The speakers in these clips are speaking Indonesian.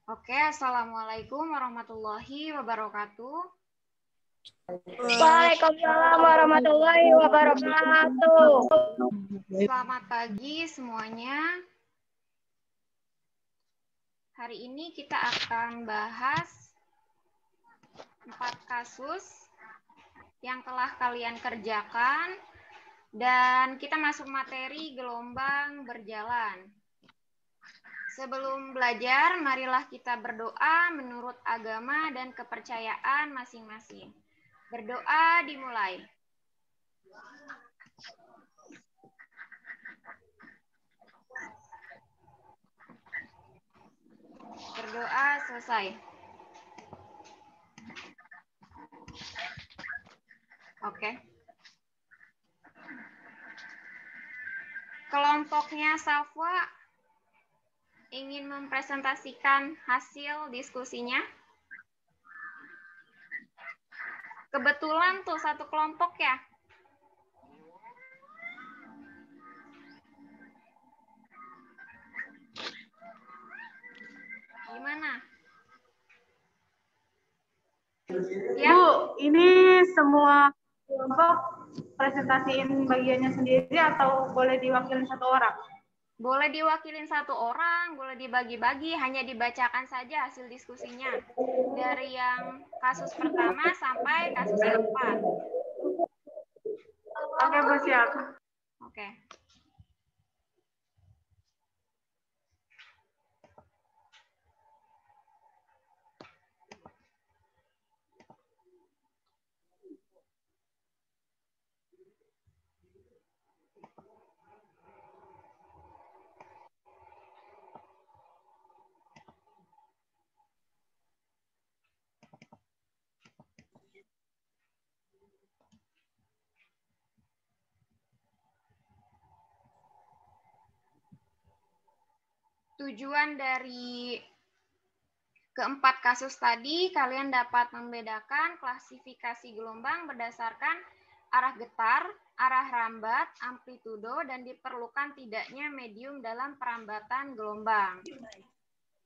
Oke, Assalamualaikum warahmatullahi wabarakatuh. Waalaikumsalam warahmatullahi wabarakatuh. Selamat pagi semuanya. Hari ini kita akan bahas 4 kasus yang telah kalian kerjakan dan kita masuk materi gelombang berjalan. Sebelum belajar, marilah kita berdoa menurut agama dan kepercayaan masing-masing. Berdoa dimulai. Berdoa selesai. Oke. Kelompoknya Safwa ingin mempresentasikan hasil diskusinya. Kebetulan tuh satu kelompok ya. Gimana? Ya. Bu, ini semua kelompok presentasiin bagiannya sendiri atau boleh diwakilin satu orang? Boleh diwakilin satu orang, boleh dibagi-bagi, hanya dibacakan saja hasil diskusinya. Dari yang kasus pertama sampai kasus keempat. Oke, Bu, siap. Oke. Tujuan dari keempat kasus tadi, kalian dapat membedakan klasifikasi gelombang berdasarkan arah getar, arah rambat, amplitudo, dan diperlukan tidaknya medium dalam perambatan gelombang.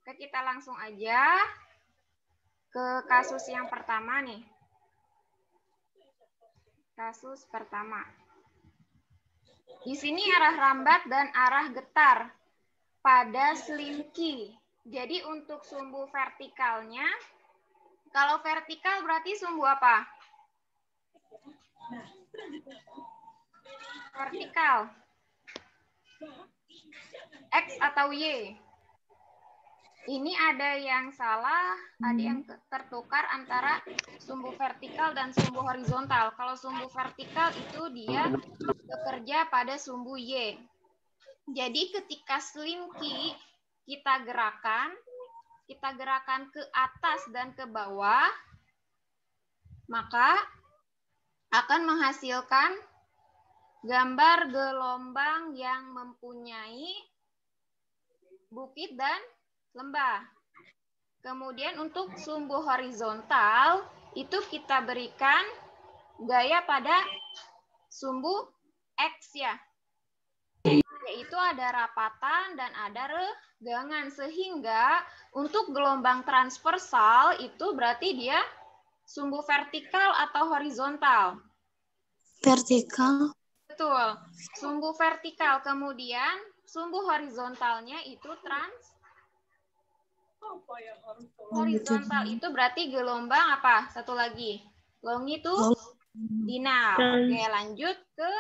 Oke, kita langsung aja ke kasus yang pertama nih. Kasus pertama. Di sini arah rambat dan arah getar pada slinky. Jadi untuk sumbu vertikalnya, kalau vertikal berarti sumbu apa? Vertikal. X atau Y? Ini ada yang salah, ada yang tertukar antara sumbu vertikal dan sumbu horizontal. Kalau sumbu vertikal itu dia bekerja pada sumbu Y. Jadi ketika slinky kita gerakan ke atas dan ke bawah, maka akan menghasilkan gambar gelombang yang mempunyai bukit dan lembah. Kemudian untuk sumbu horizontal itu kita berikan gaya pada sumbu X ya. Yaitu ada rapatan dan ada regangan, sehingga untuk gelombang transversal itu berarti dia sumbu vertikal atau horizontal. Vertikal. Betul, sumbu vertikal. Kemudian sumbu horizontalnya itu horizontal itu berarti gelombang apa? Satu lagi, longitudinal. Oke, lanjut ke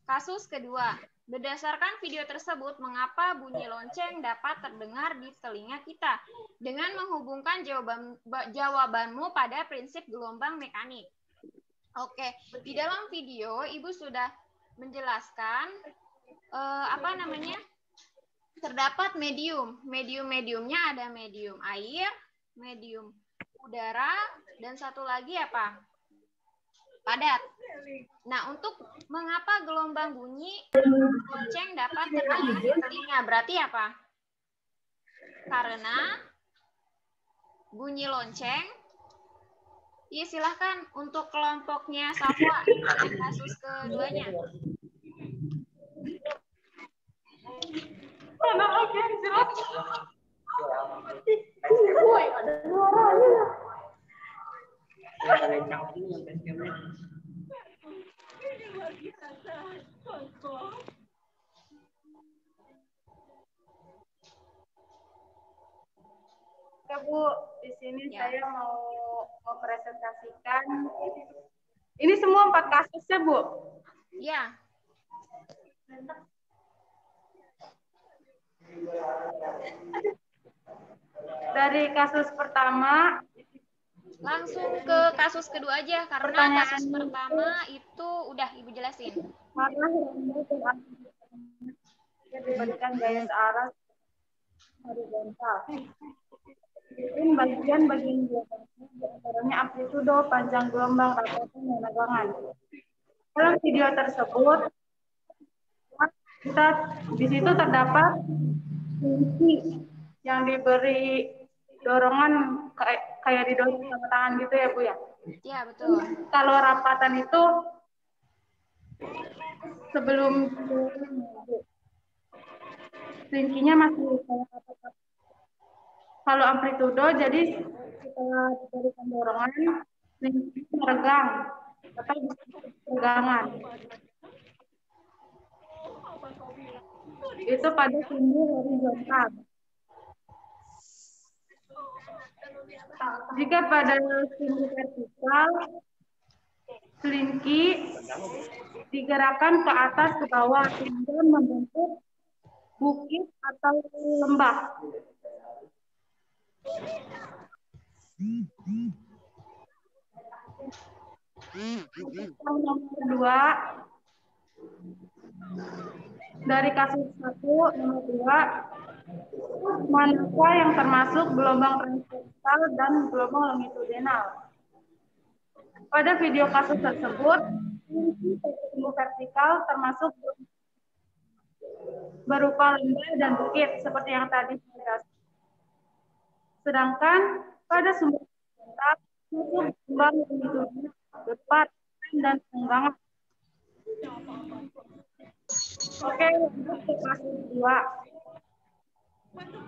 kasus kedua. Berdasarkan video tersebut, mengapa bunyi lonceng dapat terdengar di telinga kita? Dengan menghubungkan jawabanmu pada prinsip gelombang mekanik. Oke, di dalam video Ibu sudah menjelaskan terdapat medium. Medium-mediumnya ada medium air, medium udara, dan satu lagi apa? Padat. Nah, untuk mengapa gelombang bunyi lonceng dapat terdengar di telinga? Berarti apa? Karena bunyi lonceng. Iya, silahkan untuk kelompoknya Safwa, kasus keduanya. Oke Bu, di sini saya mau mempresentasikan. Ini semua 4 kasus ya Bu? Ya. Dari kasus pertama. Langsung ke kasus kedua aja, karena kasus pertama itu udah Ibu jelasin. Karena diberikan gaya searah horizontal. Ini bagian diantaranya amplitudo, panjang gelombang, rapetan, dan lagangan. Dalam video tersebut, kita di situ terdapat fungsi yang diberi dorongan kayak didorong sama tangan gitu ya Bu ya? Ya, betul. Kalau rapatan itu sebelum ringkinya masih kayak apa? Kalau amplitudo, jadi setelah diberikan dorongan, ringkinya meregang atau tegangan. Itu pada sumbu horizontal. Jika pada sumbu vertikal, selinki digerakkan ke atas ke bawah sehingga membentuk bukit atau lembah. Nomor 2, dari kasus 1, nomor 2, manakah yang termasuk gelombang transversal dan gelombang longitudinal? Pada video kasus tersebut, sumbu vertikal termasuk berupa lembah dan bukit seperti yang tadi saya jelaskan. Sedangkan pada sumbu horizontal termasuk gelombang longitudinal berupa dan tenggangan. Oke, lanjut ke kasus 2. Untuk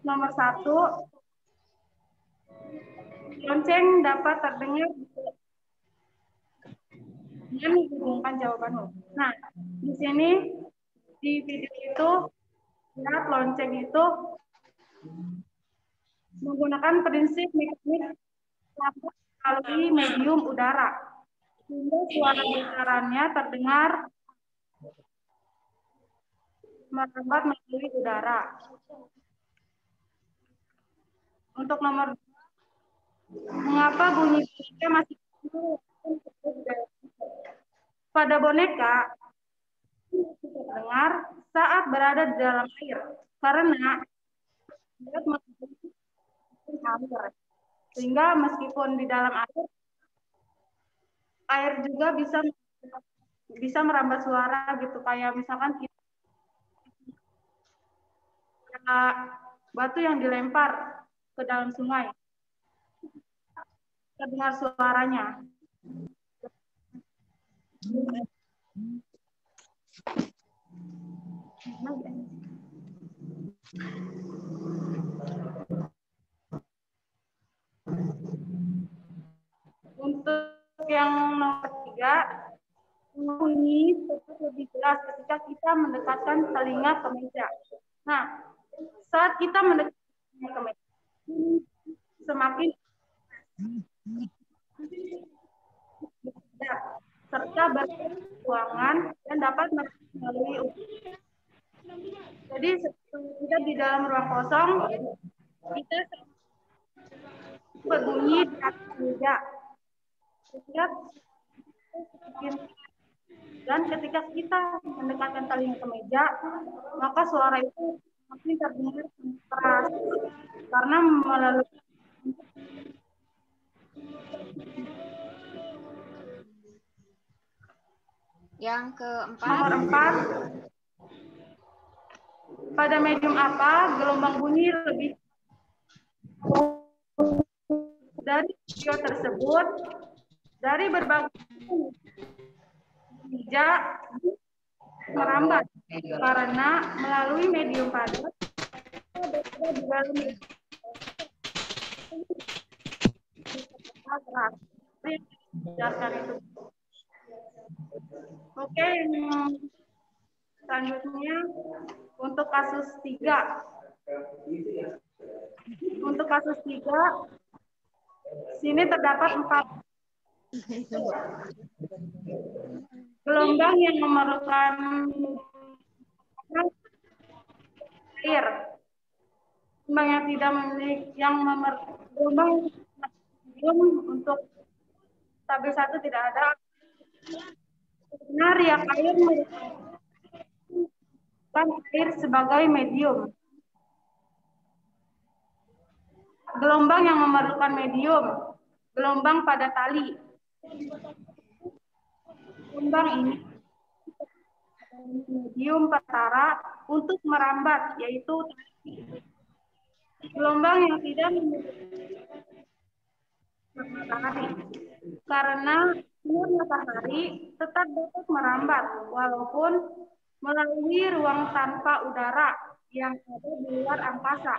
nomor 1, lonceng dapat terdengar dengan menghubungkan jawabanmu. Nah, di sini di video itu lihat lonceng itu menggunakan prinsip mekanik melalui medium udara, sehingga suara getarannya terdengar merambat melalui udara. Untuk nomor 2, mengapa bunyi boneka masih pada boneka terdengar saat berada di dalam air karena air, sehingga meskipun di dalam air juga bisa merambat suara gitu, kayak misalkan kita batu yang dilempar ke dalam sungai terdengar suaranya. Untuk yang nomor 3, bunyi tetap lebih jelas ketika kita mendekatkan telinga ke meja. Nah, saat kita mendekatkan ke meja, semakin serta berruangan dan dapat melalui udara. Jadi kita di dalam ruang kosong, kita berbunyi di atas meja. Dan ketika kita mendekatkan telinga ke meja, maka suara itu makin terdengar keras karena melalui Yang keempat. Nomor 4, pada medium apa gelombang bunyi lebih? Dari video tersebut, dari berbagai meja merambat karena melalui medium padat di dalam keras. Jelaskan itu. Oke, selanjutnya untuk kasus 3. Untuk kasus 3, sini terdapat 4 gelombang yang memerlukan air. Gelombang yang tidak memiliki gelombang untuk tabel 1 tidak ada. Karena riak air merupakan air sebagai medium. Gelombang yang memerlukan medium, gelombang pada tali. Gelombang ini medium pertara untuk merambat, yaitu gelombang yang tidak memiliki matahari. Karena sinar matahari tetap dapat merambat walaupun melalui ruang tanpa udara yang ada di luar angkasa.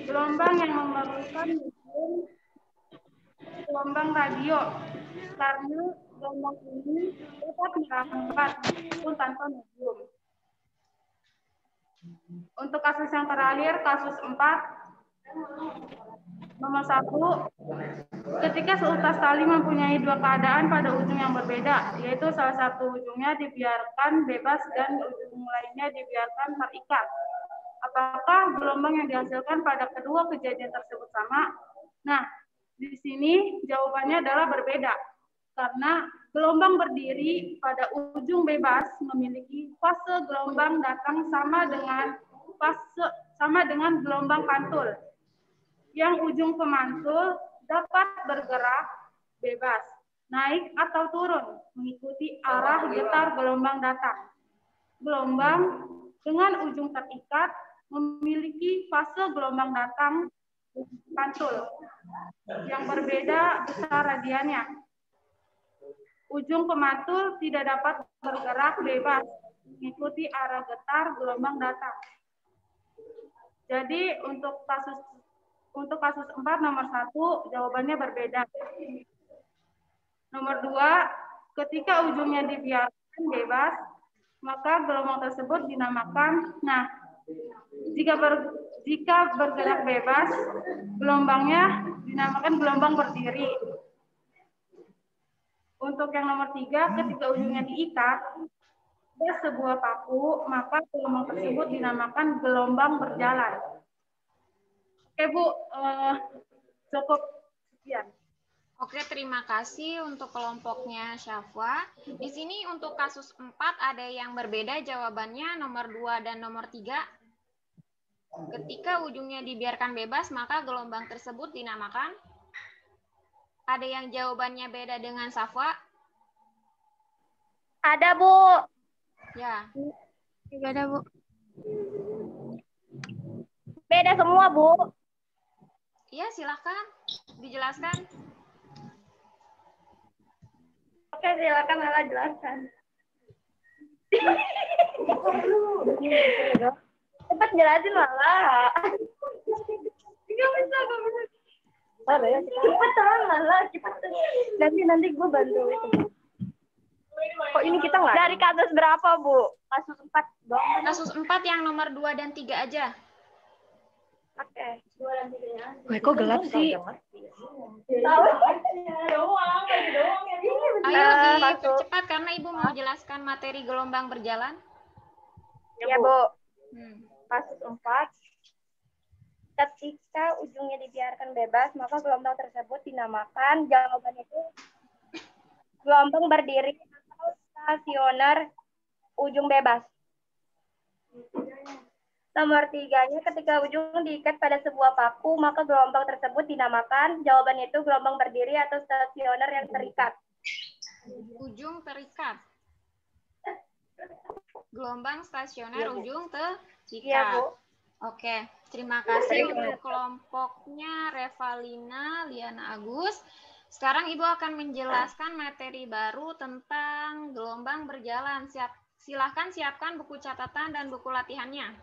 Gelombang yang memerlukan medium, gelombang radio, karena gelombang ini dapat merambat walaupun tanpa medium. Untuk kasus yang terakhir, kasus 4, nomor 1, ketika seutas tali mempunyai 2 keadaan pada ujung yang berbeda, yaitu salah satu ujungnya dibiarkan bebas dan ujung lainnya dibiarkan terikat. Apakah gelombang yang dihasilkan pada kedua kejadian tersebut sama? Nah, di sini jawabannya adalah berbeda. Karena gelombang berdiri pada ujung bebas memiliki fase gelombang datang sama dengan gelombang pantul. Yang ujung pemantul dapat bergerak bebas, naik atau turun, mengikuti arah getar gelombang datang. Gelombang dengan ujung terikat memiliki fase gelombang datang pantul yang berbeda besar radiannya. Ujung pemantul tidak dapat bergerak bebas, mengikuti arah getar gelombang datang. Jadi untuk kasus 4 nomor 1 jawabannya berbeda. Nomor 2, ketika ujungnya dibiarkan bebas, maka gelombang tersebut dinamakan, jika bergerak bebas, gelombangnya dinamakan gelombang berdiri. Untuk yang nomor 3, ketika ujungnya diikat pada sebuah paku, maka gelombang tersebut dinamakan gelombang berjalan. Oke Bu, cukup sekian. Oke, terima kasih untuk kelompoknya Syafwa. Di sini untuk kasus 4 ada yang berbeda jawabannya nomor 2 dan nomor 3. Ketika ujungnya dibiarkan bebas, maka gelombang tersebut dinamakan. Ada yang jawabannya beda dengan Syafwa? Ada, Bu. Ya. Ada, Bu. Beda semua, Bu. Iya, silakan dijelaskan. Oke, silakan Lala jelaskan. Cepat jelasin, Lala. Gak bisa. Cepetan, Lala. Cepetan. Nanti gue bantu itu. Kok ini kita nggak? Dari kasus berapa, Bu? Kasus 4 dong. Kasus 4 yang nomor 2 dan 3 aja. Oke. 2 dan 3 ya. Wah, kok gelap sih? Ayo dipercepat karena Ibu mau jelaskan materi gelombang berjalan. Ya, Bu. Kasus 4. Ketika ujungnya dibiarkan bebas, maka gelombang tersebut dinamakan, jawaban itu gelombang berdiri atau stasioner ujung bebas. Nomor 3-nya, ketika ujung diikat pada sebuah paku, maka gelombang tersebut dinamakan, jawaban itu gelombang berdiri atau stasioner yang terikat. Ujung terikat. Gelombang stasioner ujung terikat. Iya, Bu. Oke, terima kasih untuk kelompoknya Revalina, Liana Agus. Sekarang Ibu akan menjelaskan materi baru tentang gelombang berjalan. Silahkan siapkan buku catatan dan buku latihannya.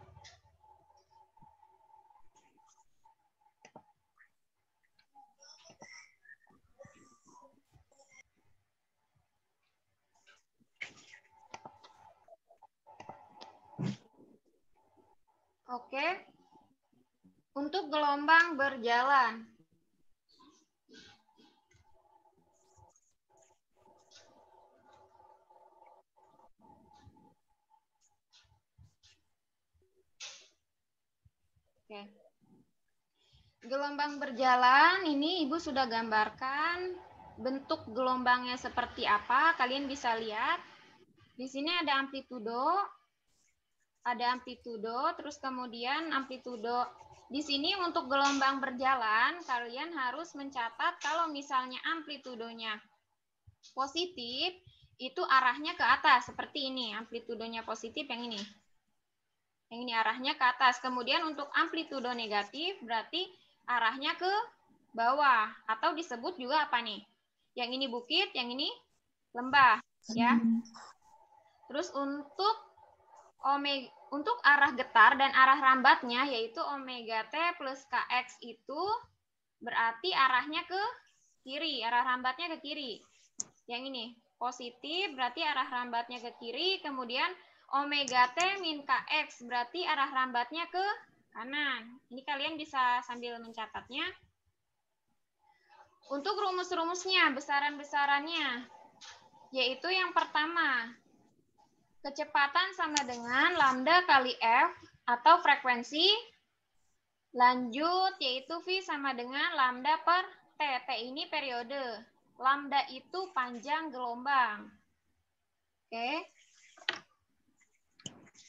Oke. Untuk gelombang berjalan. Oke. Gelombang berjalan ini Ibu sudah gambarkan bentuk gelombangnya seperti apa. Kalian bisa lihat. Di sini ada amplitudo, terus kemudian amplitudo. Di sini untuk gelombang berjalan, kalian harus mencatat kalau misalnya amplitudonya positif, itu arahnya ke atas, seperti ini. Amplitudonya positif yang ini. Yang ini arahnya ke atas. Kemudian untuk amplitudo negatif, berarti arahnya ke bawah. Atau disebut juga apa nih? Yang ini bukit, yang ini lembah. Ya. Terus untuk arah getar dan arah rambatnya, yaitu omega T plus Kx itu berarti arahnya ke kiri, arah rambatnya ke kiri. Yang ini positif berarti arah rambatnya ke kiri, kemudian omega T min Kx berarti arah rambatnya ke kanan. Ini kalian bisa sambil mencatatnya. Untuk rumus-rumusnya, besaran-besarannya, yaitu yang pertama, kecepatan sama dengan lambda kali F atau frekuensi. Lanjut, yaitu V sama dengan lambda per T. T ini periode. Lambda itu panjang gelombang. Oke.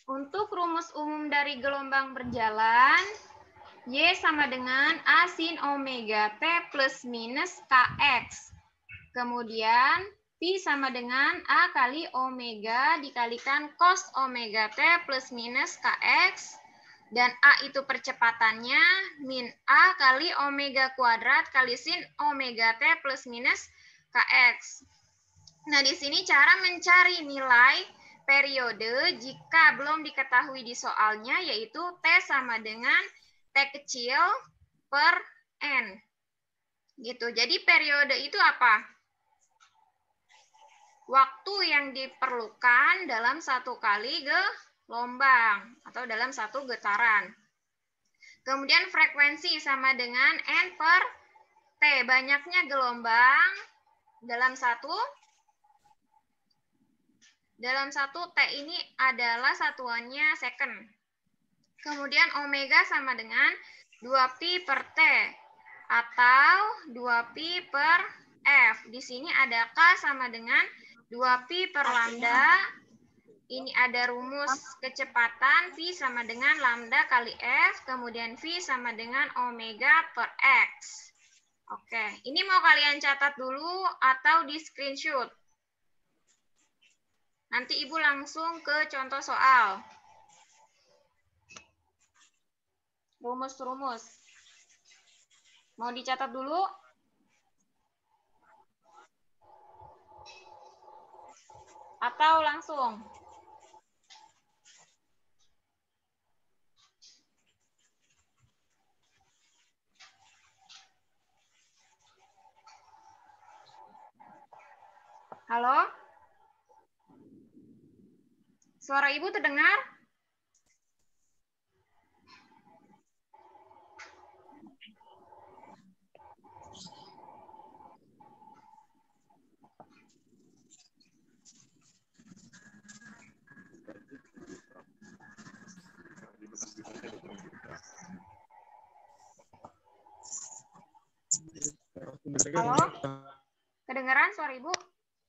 Untuk rumus umum dari gelombang berjalan, Y sama dengan A sin omega T plus minus Kx. Kemudian, Pi sama dengan A kali omega dikalikan cos omega T plus minus Kx. Dan A itu percepatannya, min A kali omega kuadrat kali sin omega T plus minus Kx. Nah, di sini cara mencari nilai periode jika belum diketahui di soalnya, yaitu T sama dengan T kecil per N. Gitu. Jadi periode itu apa? Waktu yang diperlukan dalam satu kali gelombang atau dalam satu getaran. Kemudian frekuensi sama dengan N per T. Banyaknya gelombang dalam satu T ini adalah satuannya second. Kemudian omega sama dengan 2pi per T atau 2pi per F. Di sini ada K sama dengan 2pi per lambda. Ini ada rumus kecepatan V sama dengan lambda kali F. Kemudian V sama dengan omega per X. Oke, ini mau kalian catat dulu atau di screenshot? Nanti Ibu langsung ke contoh soal. Rumus-rumus. Mau dicatat dulu? Atau langsung? Halo? Suara Ibu terdengar? Halo? Kedengaran suara Ibu?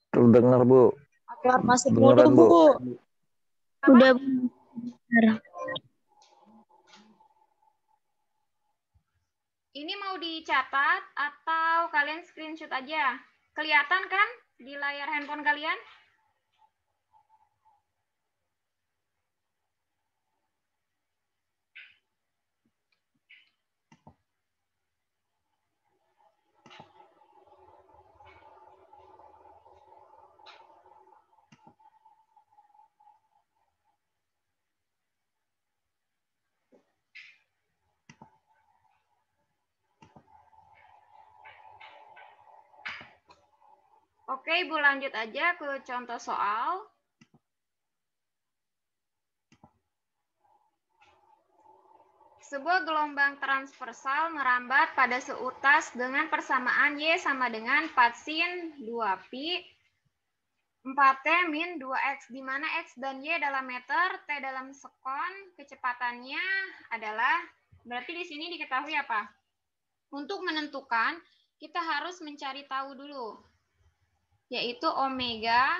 Terdengar, Bu. Masih Beneran, Bu. Udah. Ini mau dicatat atau kalian screenshot aja? Kelihatan kan di layar handphone kalian? Oke, Ibu lanjut aja ke contoh soal. Sebuah gelombang transversal merambat pada seutas dengan persamaan Y sama dengan 4 sin 2pi 4T min 2X, di mana X dan Y dalam meter, T dalam sekon, kecepatannya adalah, berarti di sini diketahui apa? Untuk menentukan, kita harus mencari tahu dulu, yaitu omega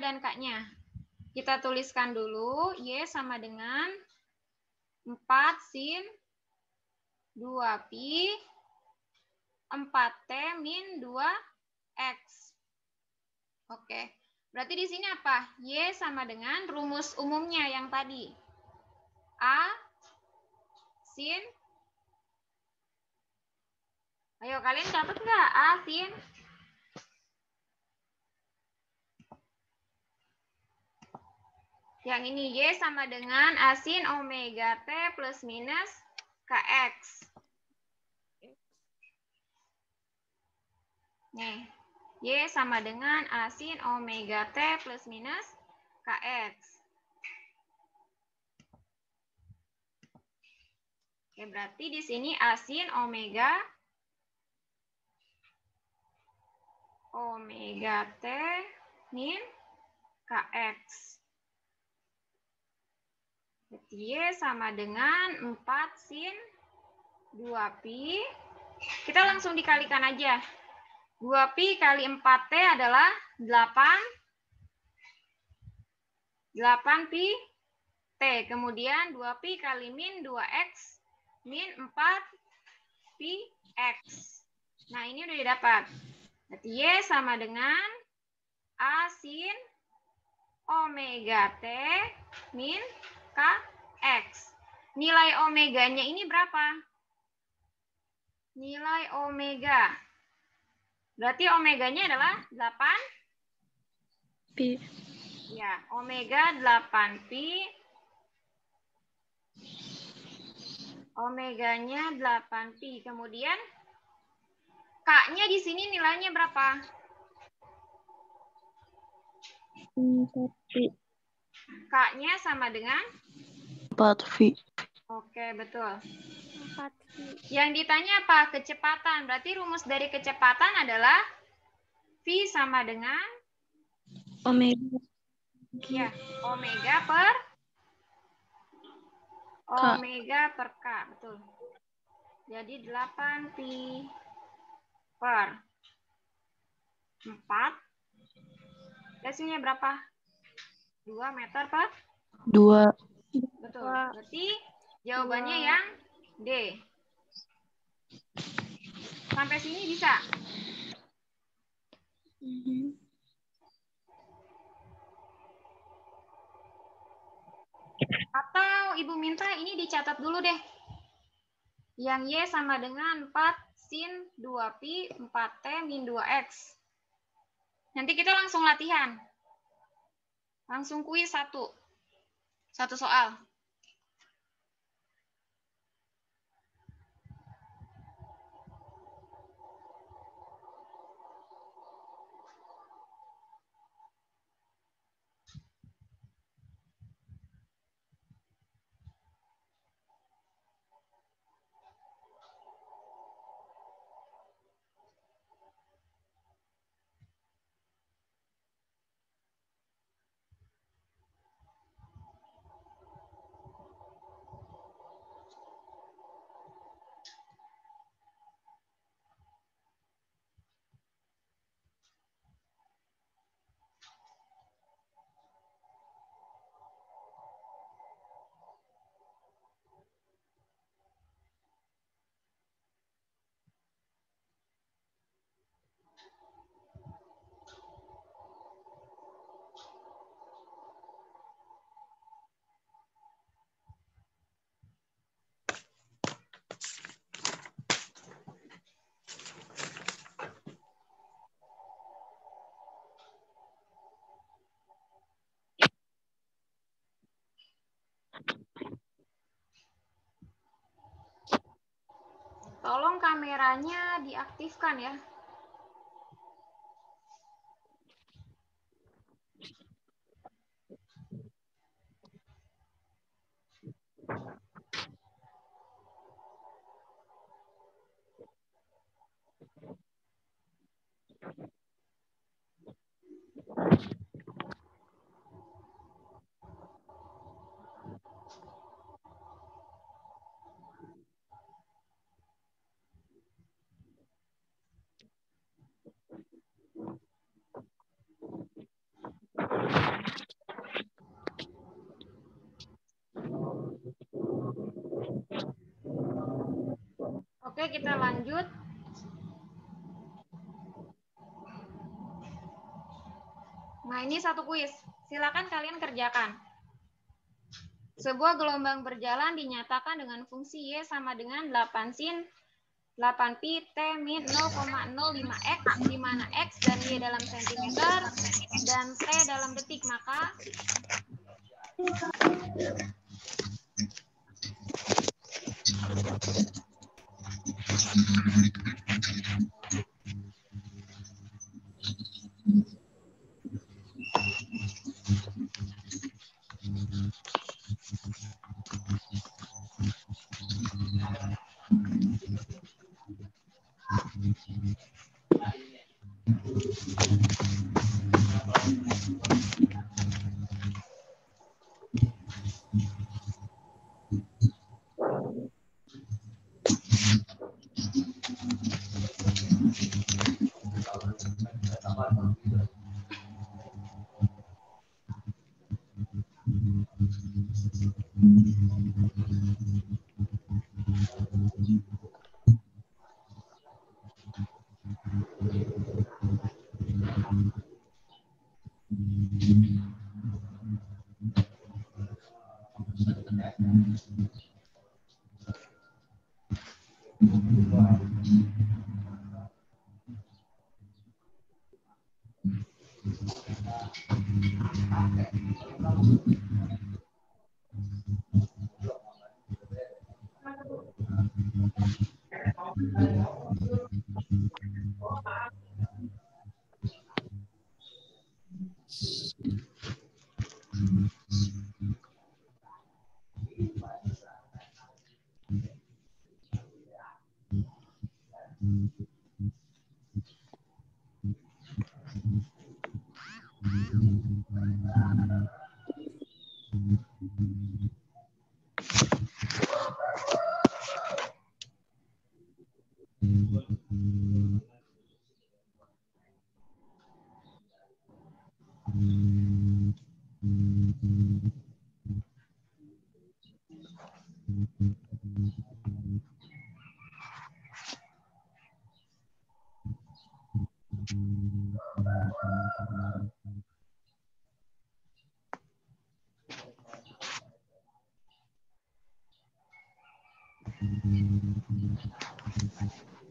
dan K-nya. Kita tuliskan dulu, Y sama dengan 4 sin 2pi 4T min 2X. Oke, berarti di sini apa? Y sama dengan rumus umumnya yang tadi. A sin. Ayo kalian catat nggak? A sin. Yang ini Y sama dengan A sin omega T plus minus KX. Nih, Y sama dengan A sin omega T plus minus KX. Oke, berarti di sini A sin omega T min KX. Berarti Y sama dengan 4 sin 2pi. Kita langsung dikalikan aja. 2pi kali 4T adalah 8pi T. Kemudian 2pi kali min 2X min 4pi X. Nah, ini udah didapat. Berarti Y sama dengan A sin omega T min KX. Nilai omeganya ini berapa? Nilai omega. Berarti omeganya adalah 8pi. Ya, omega 8pi. Omeganya 8pi. Kemudian K-nya di sini nilainya berapa? 4pi. K-nya sama dengan 4pi. Oke, betul. 4pi. Yang ditanya apa? Kecepatan. Berarti rumus dari kecepatan adalah V sama dengan Omega. ya, omega per K. Betul. Jadi 8pi per 4. Hasilnya berapa? 2 meter per 2. Betul. Berarti jawabannya yang D. Sampai sini bisa? Atau Ibu minta ini dicatat dulu deh. Yang Y sama dengan 4 sin 2pi 4T min 2X. Nanti kita langsung latihan. Langsung kuis satu soal. Tolong kameranya diaktifkan ya. Oke, kita lanjut. Nah, ini satu kuis. Silakan kalian kerjakan. Sebuah gelombang berjalan dinyatakan dengan fungsi Y sama dengan 8 sin 8pi T min 0,05 X, di mana X dan Y dalam sentimeter dan T dalam detik. Maka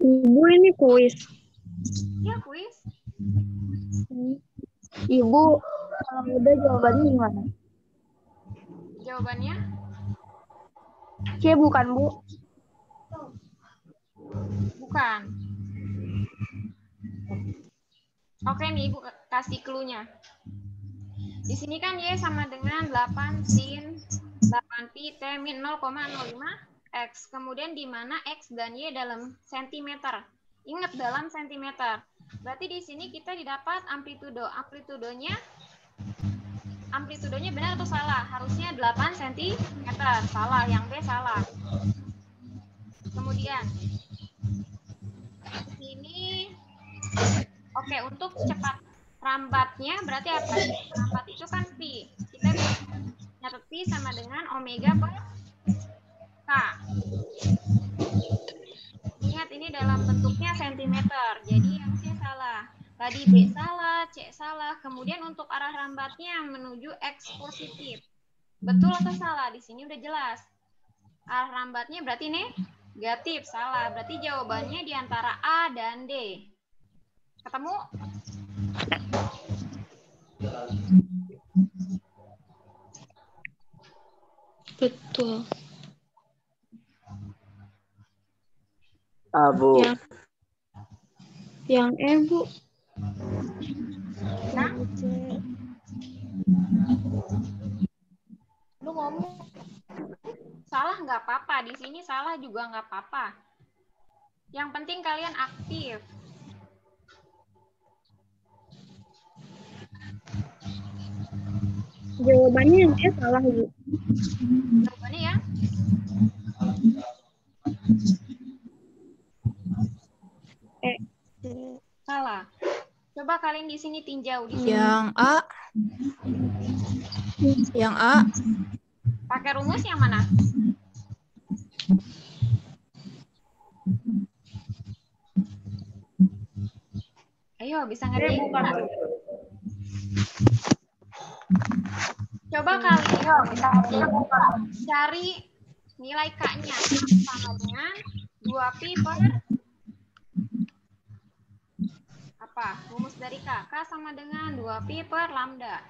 Ibu, ini kuis. ya kuis. Ibu, kalau udah jawabannya gimana? Jawabannya C bukan, Bu? bukan. Oke nih, Ibu kasih clue-nya. Di sini kan Y sama dengan 8 sin 8pi T min 0,05 X. Kemudian di mana X dan Y dalam sentimeter. Ingat dalam sentimeter. Berarti di sini kita didapat amplitudo. Amplitudonya benar atau salah? Harusnya 8 cm. Salah, yang B salah. Kemudian di sini oke, untuk cepat rambatnya berarti apa? Rambat itu kan pi. Kita bisa nyatet pi sama dengan omega per K. Ingat ini dalam bentuknya sentimeter. Jadi yang C salah. Tadi B salah, C salah. Kemudian untuk arah rambatnya menuju X positif. Betul atau salah? Di sini udah jelas. Arah rambatnya berarti negatif. Salah. Berarti jawabannya di antara A dan D. Ketemu? Betul. Bu. Yang E, Bu. Nah, Lu ngomong. salah nggak apa-apa. Di sini salah juga nggak apa-apa. Yang penting kalian aktif. Jawabannya yang E salah, Bu. Jawabannya ya. Salah. Coba kalian di sini tinjau di sini. Yang A. Yang A. Pakai rumus yang mana? Ayo, bisa ngerjain bukan. nggak? Coba kalian cari nilai K-nya sama dengan 2pi per apa? Rumus dari K. K sama dengan 2pi per lambda.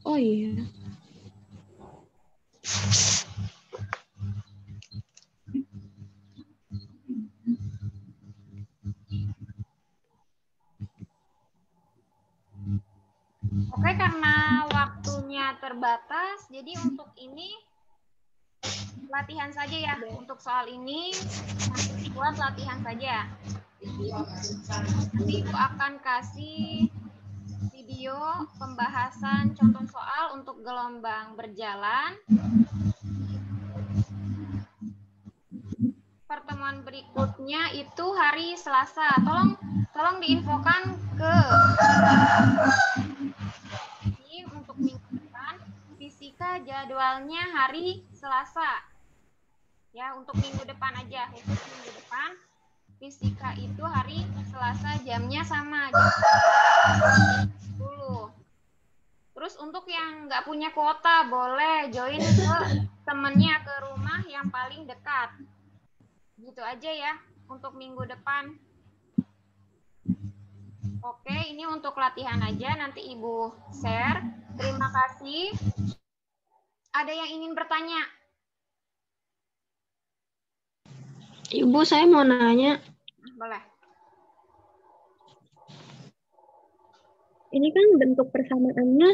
Oh iya. Oke, karena waktunya terbatas, jadi untuk ini latihan saja ya. Untuk soal ini nanti buat latihan saja. Nanti Ibu akan kasih video pembahasan contoh soal untuk gelombang berjalan. Pertemuan berikutnya itu hari Selasa. Tolong diinfokan ke untuk minggu depan. Fisika jadwalnya hari Selasa. Ya, untuk minggu depan aja. Khusus minggu depan. Fisika itu hari Selasa, jamnya sama, jam 10. Terus untuk yang nggak punya kuota, boleh join ke temennya ke rumah yang paling dekat. Gitu aja ya untuk minggu depan. Oke, ini untuk latihan aja, nanti Ibu share. Terima kasih. Ada yang ingin bertanya? Ibu, saya mau nanya. Boleh. Ini kan bentuk persamaannya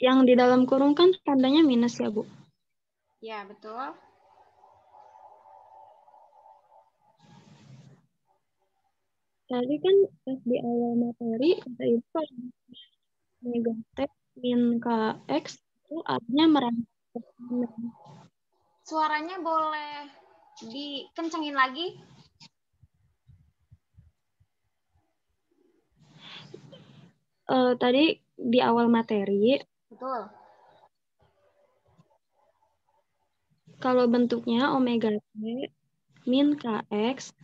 yang di dalam kurung kan tandanya minus ya, Bu? Ya, betul. Tadi kan pas di awal materi, kata Ibu omega T min KX itu artinya merambah ke kanan. Suaranya boleh dikencengin lagi? Tadi di awal materi, Betul. kalau bentuknya omega T min KX,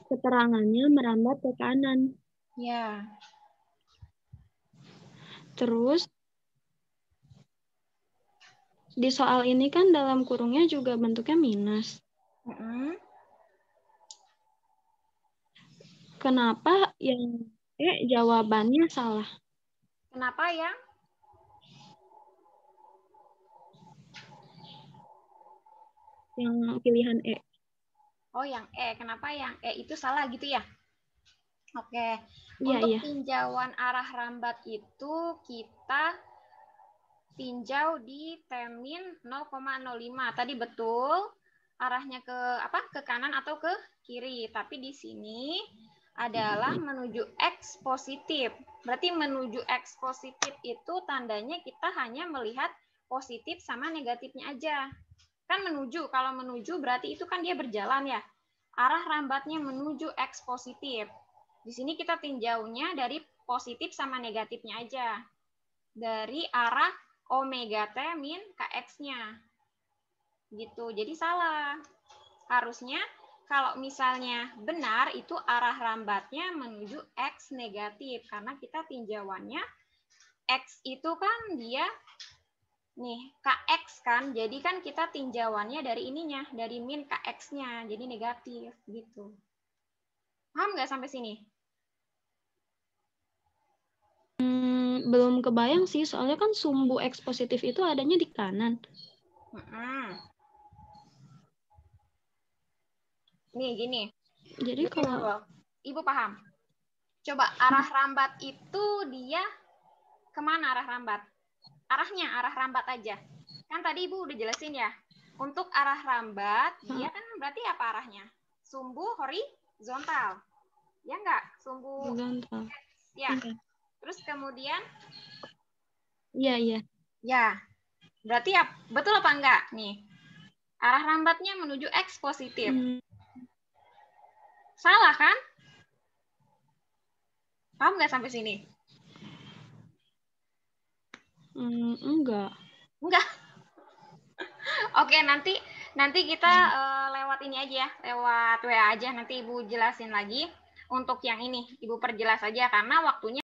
keterangannya merambat ke kanan. Ya. Terus, di soal ini kan dalam kurungnya juga bentuknya minus. Kenapa yang jawabannya salah? Kenapa ya? Yang pilihan E. Oh, yang E. Kenapa yang E itu salah gitu ya? Oke. Iya, Untuk iya. tinjauan arah rambat itu kita tinjau di T-min 0,05. Tadi betul arahnya ke apa? Ke kanan atau ke kiri. Tapi di sini adalah menuju X positif. Berarti menuju X positif itu tandanya kita hanya melihat positif sama negatifnya aja. Kan menuju, kalau menuju berarti itu kan dia berjalan ya. Arah rambatnya menuju X positif. Di sini kita tinjaunya dari positif sama negatifnya aja. Dari arah omega T min KX-nya. Gitu, jadi salah. Harusnya kalau misalnya benar itu arah rambatnya menuju X negatif. Karena kita tinjauannya X itu kan dia nih, KX kan, jadi kan kita tinjauannya dari ininya, dari min KX-nya, jadi negatif, gitu. Paham nggak sampai sini? Belum kebayang sih, soalnya kan sumbu X positif itu adanya di kanan. Nih, gini. Jadi kalau... Ibu paham? Coba arah rambat itu dia kemana arah rambat? Arahnya, arah rambat aja. Kan tadi Ibu udah jelasin ya. Untuk arah rambat, dia kan berarti apa arahnya? Sumbu horizontal. Ya enggak? Sumbu horizontal. Ya. Terus kemudian? Iya, iya. Ya. Berarti ya, betul apa enggak? Nih. Arah rambatnya menuju X positif. Salah kan? Paham nggak sampai sini? Enggak. Enggak. Oke, nanti kita lewat ini aja ya, lewat WA aja. Nanti Ibu jelasin lagi. Untuk yang ini, Ibu perjelas aja karena waktunya